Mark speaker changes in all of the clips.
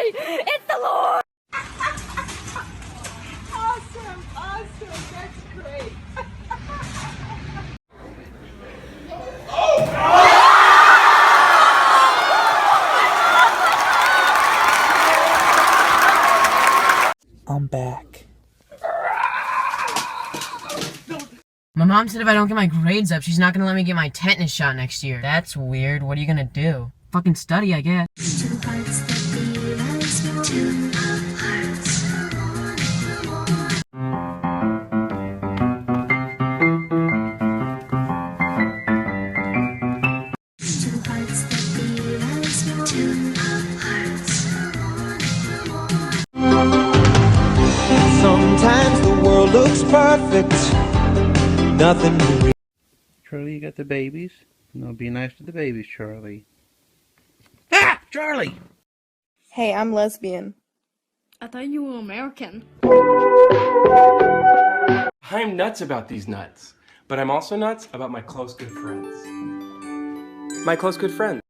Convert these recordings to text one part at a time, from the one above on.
Speaker 1: It's the Lord!
Speaker 2: Awesome, that's great.
Speaker 3: I'm back.
Speaker 4: My mom said if I don't get my grades up, she's not gonna let me get my tetanus shot next year. That's weird. What are you gonna do? Fucking study, I guess.
Speaker 3: Sometimes the world looks perfect. Nothing to read.
Speaker 5: Charlie, you got the babies? No, be nice to the babies, Charlie. Ah! Charlie!
Speaker 6: Hey, I'm lesbian.
Speaker 7: I thought you were American.
Speaker 8: I'm nuts about these nuts, but I'm also nuts about my close good friends. My close good friends.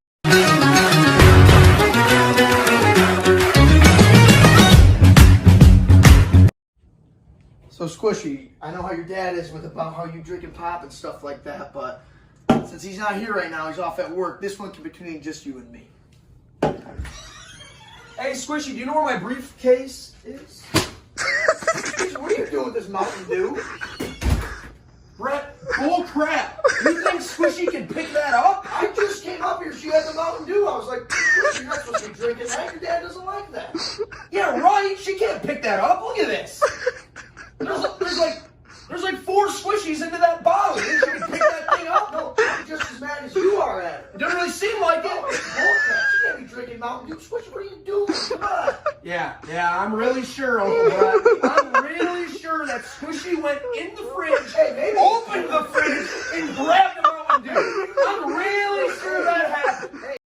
Speaker 9: So Squishy, I know how your dad is with about how you drinking pop and stuff like that, but since he's not here right now, he's off at work, this one can be between just you and me. Hey Squishy, do you know where my briefcase is? Squishy, what are you doing with this Mountain Dew? Brett, bull crap! You think Squishy can pick that up? I just came up here, she had the Mountain Dew. I was like, Squishy, you're not supposed to be drinking that. Your dad doesn't like that. Yeah, right, she can't pick that up. Look at this. There's like 4 squishies into that bottle. You think you can pick that thing up? No, I'm just as mad as you are at it. It doesn't really seem like it. Oh, it's bullcrap. You can't be drinking Mountain Dew. Squishy, what are you doing? Come on. Yeah, I'm really sure, Uncle Brett. I'm really sure that Squishy went in the fridge, opened the fridge, and grabbed